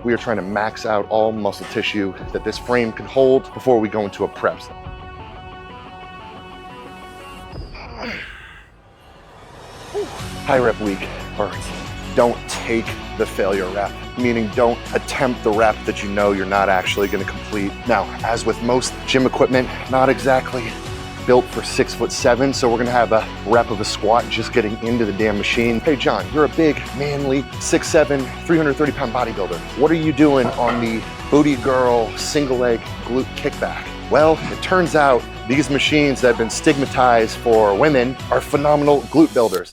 We are trying to max out all muscle tissue that this frame can hold before we go into a prep. High rep week burns. Don't take the failure rep, meaning don't attempt the rep that you know you're not actually going to complete. Now, as with most gym equipment, not exactly built for 6'7", so we're gonna have a rep of a squat just getting into the damn machine. Hey John, you're a big, manly, 6'7", 330-pound bodybuilder. What are you doing on the booty girl single leg glute kickback? Well, it turns out these machines that have been stigmatized for women are phenomenal glute builders.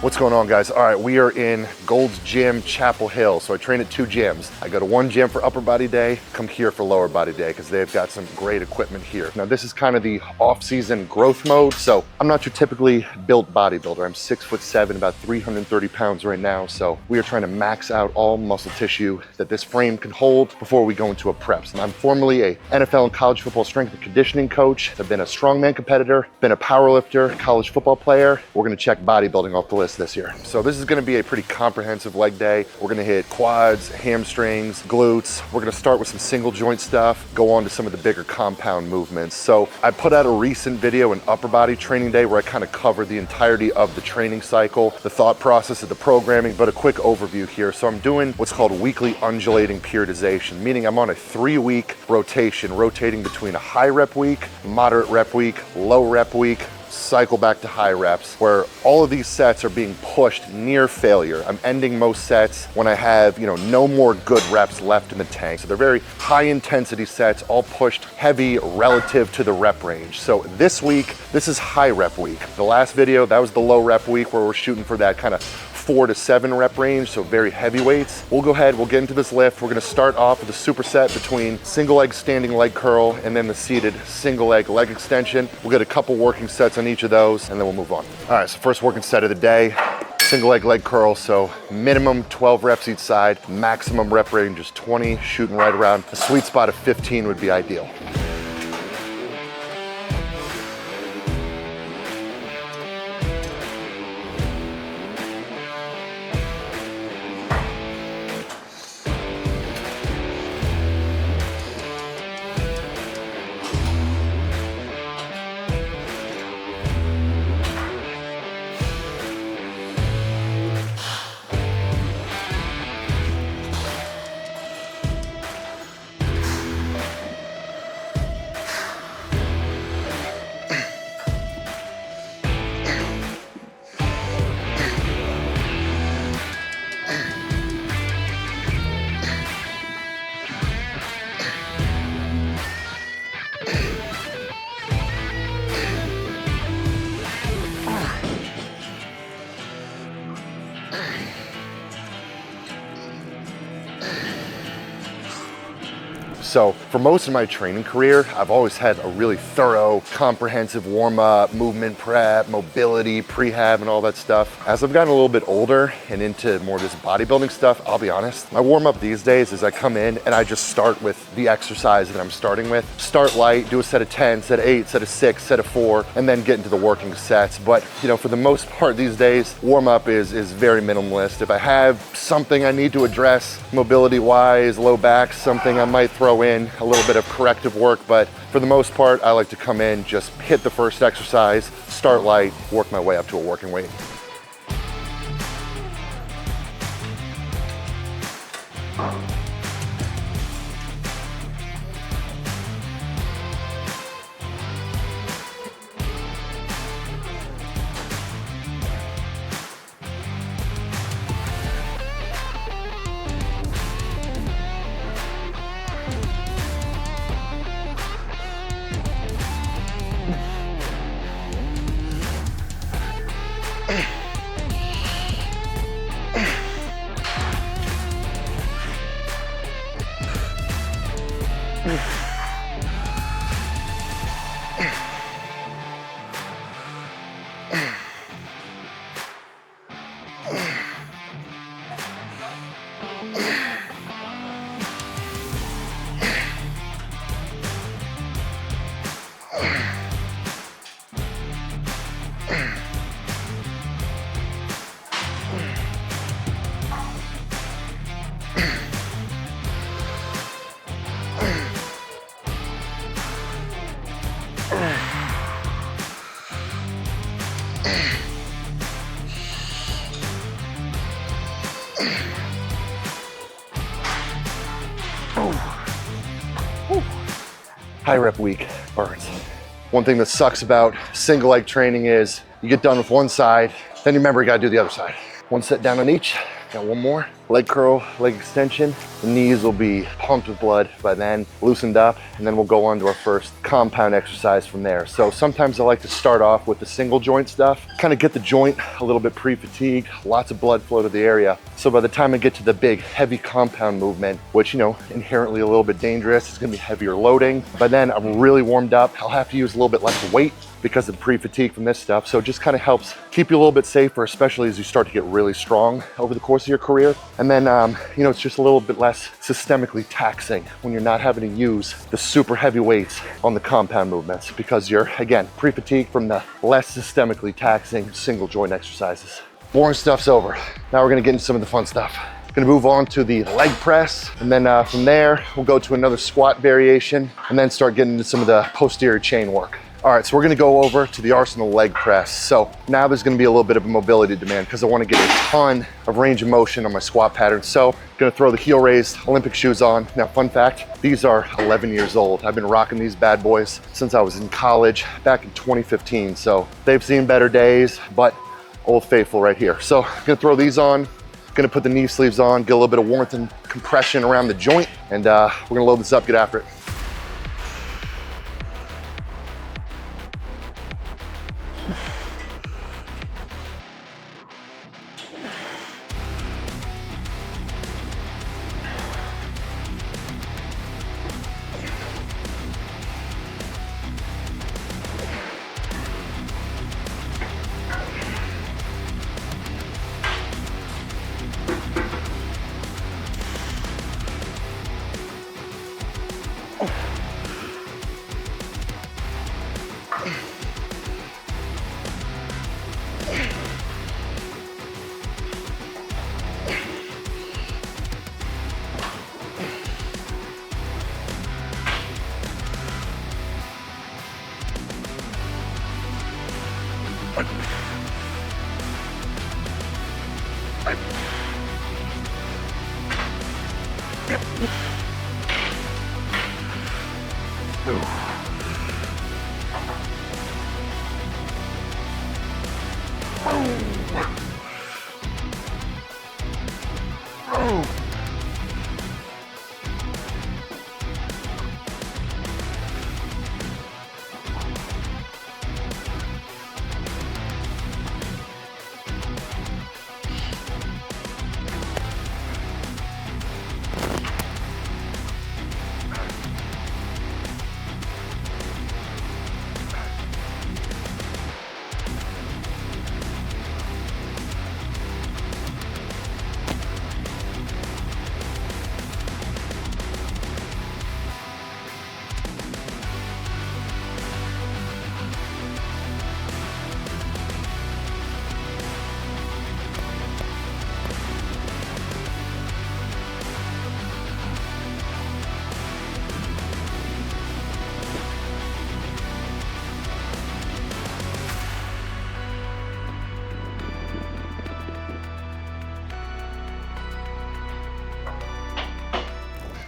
What's going on, guys? All right, we are in Gold's Gym, Chapel Hill. So I train at 2 gyms. I go to one gym for upper body day, come here for lower body day because they've got some great equipment here. Now this is kind of the off-season growth mode. So I'm not your typically built bodybuilder. I'm 6'7", about 330 pounds right now. So we are trying to max out all muscle tissue that this frame can hold before we go into a prep. And I'm formerly a NFL and college football strength and conditioning coach. I've been a strongman competitor, been a powerlifter, college football player. We're gonna check bodybuilding off the list this year. So this is gonna be a pretty comprehensive leg day. We're gonna hit quads, hamstrings, glutes. We're gonna start with some single joint stuff, go on to some of the bigger compound movements. So I put out a recent video, an upper body training day, where I kind of cover the entirety of the training cycle, the thought process of the programming, but a quick overview here. So I'm doing what's called weekly undulating periodization, meaning I'm on a 3-week rotation, rotating between a high rep week, moderate rep week, low rep week, cycle back to high reps, where all of these sets are being pushed near failure. I'm ending most sets when I have, no more good reps left in the tank. So they're very high intensity sets, all pushed heavy relative to the rep range. So this week, this is high rep week. The last video, that was the low rep week where we're shooting for that kind of 4 to 7 rep range, so very heavy weights. We'll go ahead, we'll get into this lift. We're gonna start off with a superset between single leg standing leg curl and then the seated single leg extension. We'll get a couple working sets on each of those and then we'll move on. All right, so first working set of the day, single leg curl, so minimum 12 reps each side, maximum rep range is 20, shooting right around. A sweet spot of 15 would be ideal. So for most of my training career, I've always had a really thorough, comprehensive warm-up, movement prep, mobility, prehab, and all that stuff. As I've gotten a little bit older and into more of this bodybuilding stuff, I'll be honest, my warm-up these days is I come in and I just start with the exercise that I'm starting with. Start light, do a set of 10, set of 8, set of 6, set of 4, and then get into the working sets. But for the most part these days, warm-up is very minimalist. If I have something I need to address mobility-wise, low back, something I might throw in a little bit of corrective work, but for the most part, I like to come in, just hit the first exercise, start light, work my way up to a working weight. High rep week burns. One thing that sucks about single leg training is you get done with one side, then you remember you gotta do the other side. One set down on each, got one more. Leg curl, leg extension. The knees will be pumped with blood by then, loosened up, and then we'll go on to our first compound exercise from there. So sometimes I like to start off with the single joint stuff, kind of get the joint a little bit pre-fatigued, lots of blood flow to the area. So by the time I get to the big, heavy compound movement, which, you know, inherently a little bit dangerous, it's gonna be heavier loading. By then I'm really warmed up. I'll have to use a little bit less weight because of pre-fatigue from this stuff. So it just kind of helps keep you a little bit safer, especially as you start to get really strong over the course of your career. And then, you know, it's just a little bit less systemically taxing when you're not having to use the super heavy weights on the compound movements because you're, again, pre-fatigued from the less systemically taxing single joint exercises. Boring stuff's over. Now we're gonna get into some of the fun stuff. Gonna move on to the leg press, and then from there, we'll go to another squat variation, and then start getting into some of the posterior chain work. All right, so we're gonna go over to the Arsenal leg press. So now there's gonna be a little bit of a mobility demand because I wanna get a ton of range of motion on my squat pattern. So I'm gonna throw the heel raised Olympic shoes on. Now, fun fact, these are 11 years old. I've been rocking these bad boys since I was in college back in 2015. So they've seen better days, but old faithful right here. So I'm gonna throw these on, gonna put the knee sleeves on, get a little bit of warmth and compression around the joint, and we're gonna load this up, get after it.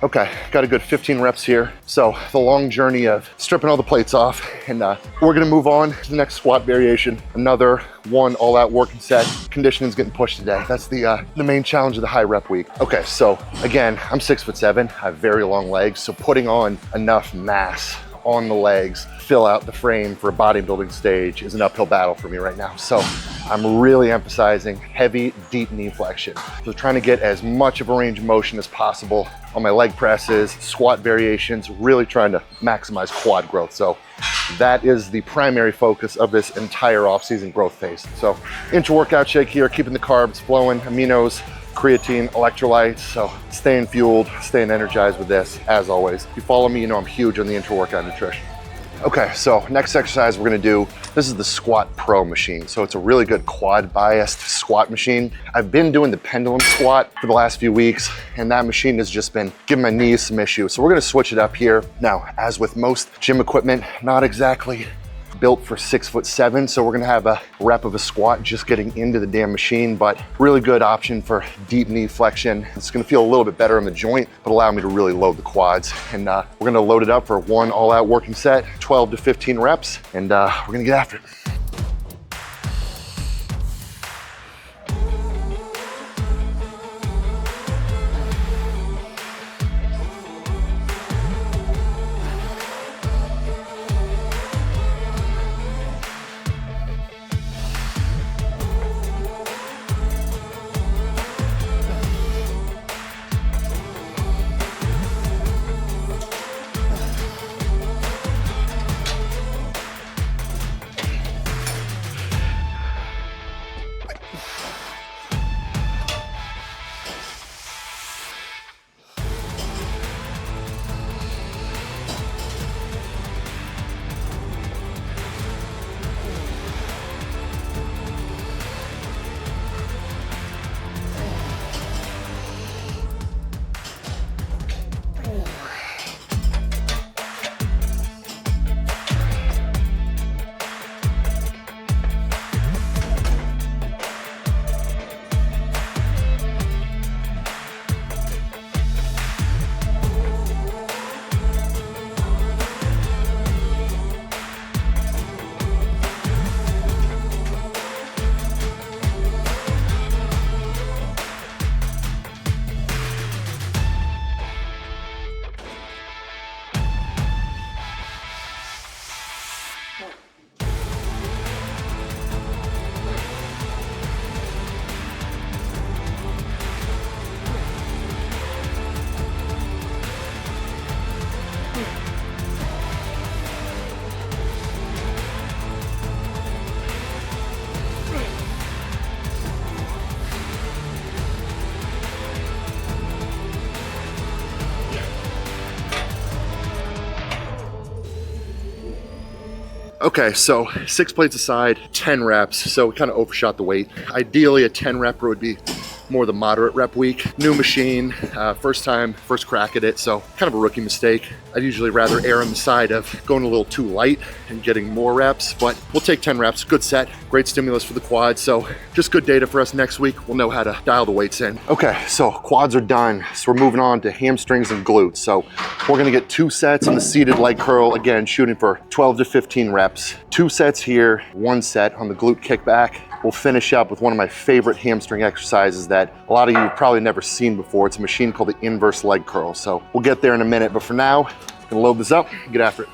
Okay, got a good 15 reps here. So the long journey of stripping all the plates off, and we're gonna move on to the next squat variation. Another one all-out working set. Conditioning's getting pushed today. That's the main challenge of the high rep week. Okay, so again, I'm 6'7", I have very long legs, so putting on enough mass on the legs, fill out the frame for a bodybuilding stage is an uphill battle for me right now. So I'm really emphasizing heavy, deep knee flexion. So trying to get as much of a range of motion as possible on my leg presses, squat variations, really trying to maximize quad growth. So that is the primary focus of this entire off-season growth phase. So intra-workout shake here, keeping the carbs flowing, aminos, creatine, electrolytes, so staying fueled, staying energized with this, as always. If you follow me, you know I'm huge on the intra-workout nutrition. Okay, so next exercise we're gonna do, this is the Squat Pro machine. So it's a really good quad biased squat machine. I've been doing the pendulum squat for the last few weeks, and that machine has just been giving my knees some issues. So we're gonna switch it up here. Now, as with most gym equipment, not exactly built for 6'7", so we're gonna have a rep of a squat just getting into the damn machine, but really good option for deep knee flexion. It's gonna feel a little bit better on the joint, but allow me to really load the quads. And we're gonna load it up for one all-out working set, 12 to 15 reps, and we're gonna get after it. Okay, so 6 plates aside, 10 reps. So we kind of overshot the weight. Ideally, a 10 repper would be more the moderate rep week. New machine, first crack at it, so kind of a rookie mistake. I'd usually rather err on the side of going a little too light and getting more reps, but we'll take 10 reps, good set, great stimulus for the quads, so just good data for us next week. We'll know how to dial the weights in. Okay, so quads are done, so we're moving on to hamstrings and glutes. So we're gonna get 2 sets on the seated leg curl, again, shooting for 12 to 15 reps. 2 sets here, 1 set on the glute kickback. We'll finish up with one of my favorite hamstring exercises that a lot of you have probably never seen before. It's a machine called the inverse leg curl. So we'll get there in a minute, but for now, I'm gonna load this up and get after it.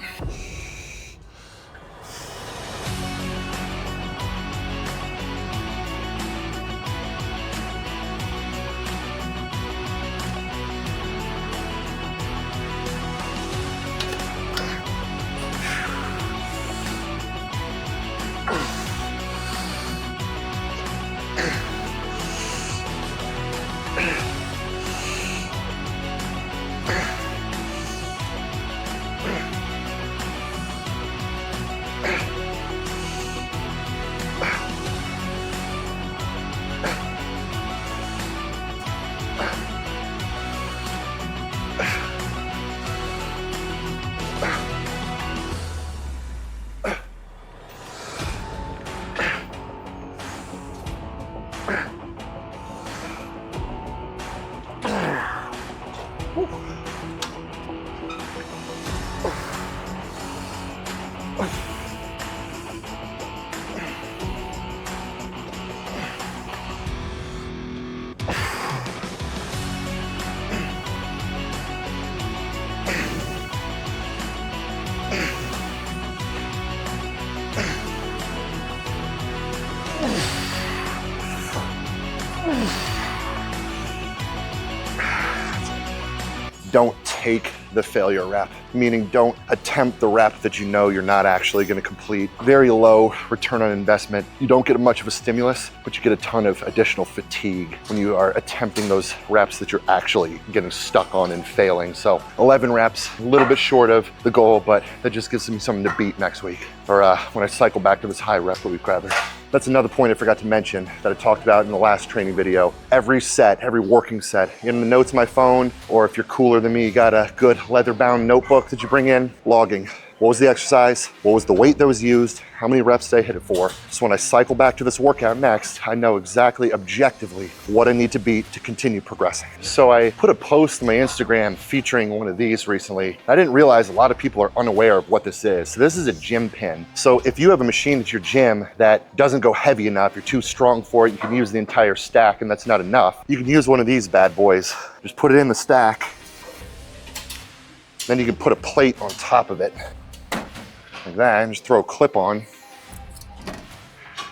Don't take the failure rep, meaning don't attempt the rep that you know you're not actually going to complete. Very low return on investment. You don't get much of a stimulus, but you get a ton of additional fatigue when you are attempting those reps that you're actually getting stuck on and failing. So 11 reps, a little bit short of the goal, but that just gives me something to beat next week, or when I cycle back to this high rep a week rather. That's another point I forgot to mention that I talked about in the last training video. Every set, every working set, in the notes of my phone, or if you're cooler than me, you got a good leather-bound notebook that you bring in, logging. What was the exercise? What was the weight that was used? How many reps did I hit it for? So when I cycle back to this workout next, I know exactly objectively what I need to beat to continue progressing. So I put a post on my Instagram featuring one of these recently. I didn't realize a lot of people are unaware of what this is. So this is a gym pin. So if you have a machine at your gym that doesn't go heavy enough, you're too strong for it, you can use the entire stack and that's not enough. You can use one of these bad boys. Just put it in the stack. Then you can put a plate on top of it. Like that, and just throw a clip on.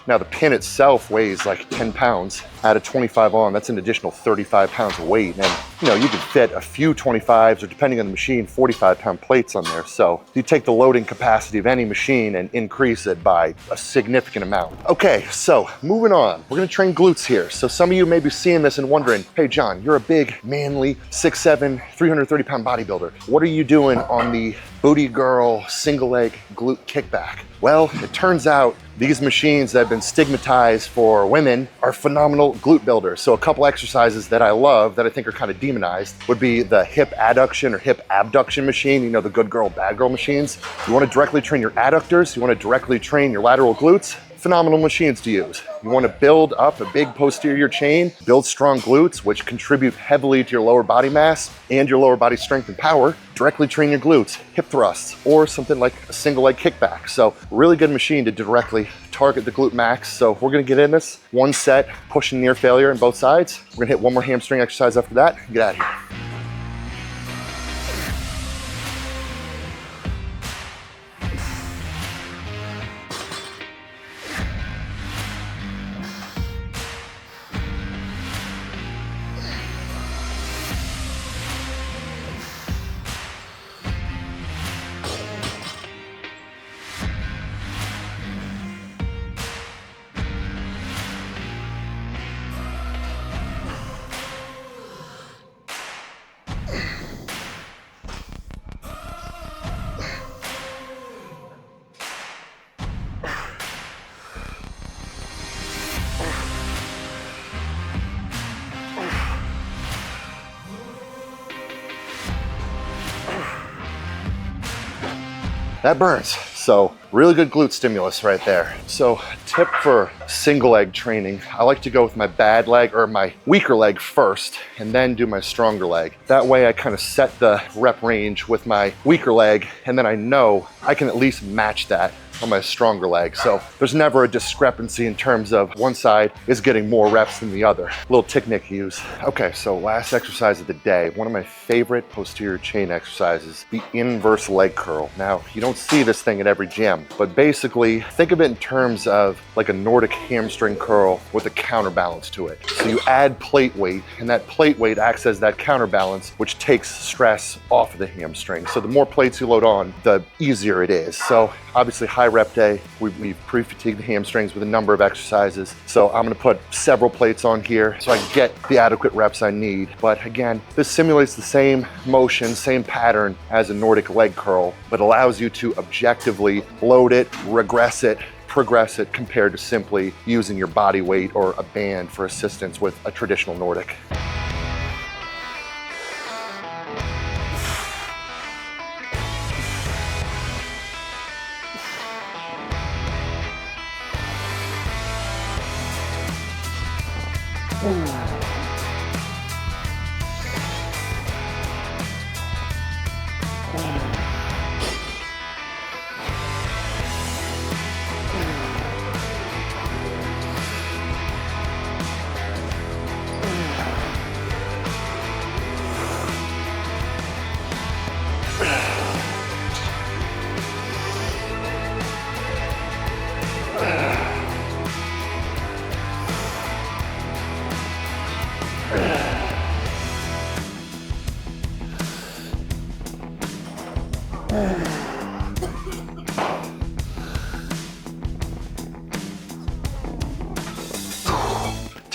Now the pin itself weighs like 10 pounds. Add a 25 on, that's an additional 35 pounds of weight. And you know, you can fit a few 25s, or depending on the machine, 45-pound plates on there. So you take the loading capacity of any machine and increase it by a significant amount. Okay, so moving on. We're gonna train glutes here. So some of you may be seeing this and wondering, hey John, you're a big, manly, 6'7", 330-pound bodybuilder. What are you doing on the booty girl single leg glute kickback? Well, it turns out these machines that have been stigmatized for women are phenomenal glute builders. So a couple exercises that I love that I think are kind of demonized would be the hip adduction or hip abduction machine, you know, the good girl, bad girl machines. You want to directly train your adductors, you want to directly train your lateral glutes, phenomenal machines to use. You want to build up a big posterior chain, build strong glutes, which contribute heavily to your lower body mass and your lower body strength and power. Directly train your glutes, hip thrusts, or something like a single leg kickback. So really good machine to directly target the glute max. So we're gonna get in this. One set, pushing near failure on both sides. We're gonna hit one more hamstring exercise after that and get out of here. That burns. So really good glute stimulus right there. So tip for single leg training, I like to go with my bad leg or my weaker leg first and then do my stronger leg. That way I kind of set the rep range with my weaker leg and then I know I can at least match that on my stronger leg. So there's never a discrepancy in terms of one side is getting more reps than the other. Little technique use. Okay, so last exercise of the day, one of my favorite posterior chain exercises, the inverse leg curl. Now, you don't see this thing at every gym, but basically think of it in terms of like a Nordic hamstring curl with a counterbalance to it. So you add plate weight and that plate weight acts as that counterbalance, which takes stress off of the hamstring. So the more plates you load on, the easier it is. So obviously high rep day, we've pre-fatigued the hamstrings with a number of exercises. So I'm gonna put several plates on here so I can get the adequate reps I need. But again, this simulates the same motion, same pattern as a Nordic leg curl, but allows you to objectively load it, regress it, progress it compared to simply using your body weight or a band for assistance with a traditional Nordic.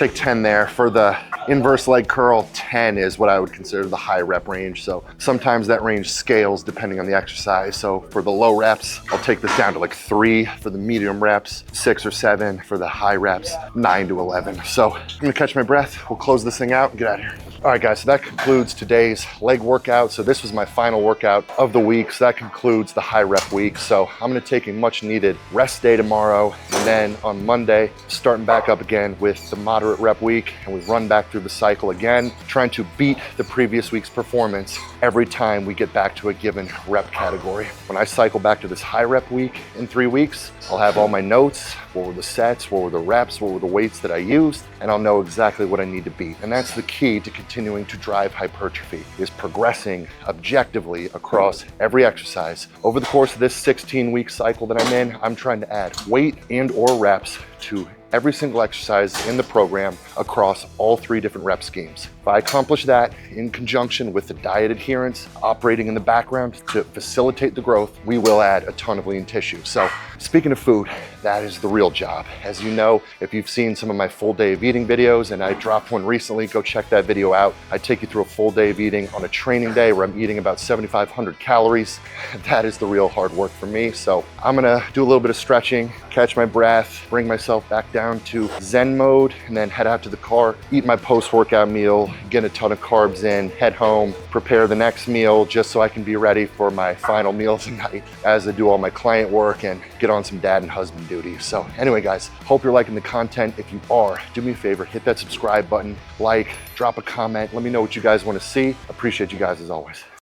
take 10 there. For the inverse leg curl, 10 is what I would consider the high rep range. So sometimes that range scales depending on the exercise. So for the low reps, I'll take this down to like 3. For the medium reps, 6 or 7. For the high reps, 9 to 11. So I'm gonna catch my breath. We'll close this thing out and get out of here. All right, guys, so that concludes today's leg workout. So this was my final workout of the week. So that concludes the high rep week. So I'm gonna take a much needed rest day tomorrow. And then on Monday, starting back up again with the moderate rep week. And we run back through the cycle again, trying to beat the previous week's performance every time we get back to a given rep category. When I cycle back to this high rep week in 3 weeks, I'll have all my notes. What were the sets, what were the reps, what were the weights that I used, and I'll know exactly what I need to beat. And that's the key to continuing to drive hypertrophy, is progressing objectively across every exercise. Over the course of this 16-week cycle that I'm in, I'm trying to add weight and or reps to every single exercise in the program across all 3 different rep schemes. If I accomplish that in conjunction with the diet adherence operating in the background to facilitate the growth, we will add a ton of lean tissue. So speaking of food, that is the real job. As you know, if you've seen some of my full day of eating videos, and I dropped one recently, go check that video out. I take you through a full day of eating on a training day where I'm eating about 7,500 calories. That is the real hard work for me. So I'm gonna do a little bit of stretching, catch my breath, bring myself back down to Zen mode, and then head out to the car, eat my post-workout meal, get a ton of carbs in, head home, prepare the next meal just so I can be ready for my final meal tonight as I do all my client work and get on some dad and husband duty. So anyway, guys, hope you're liking the content. If you are, do me a favor, hit that subscribe button, like, drop a comment, let me know what you guys want to see. Appreciate you guys as always.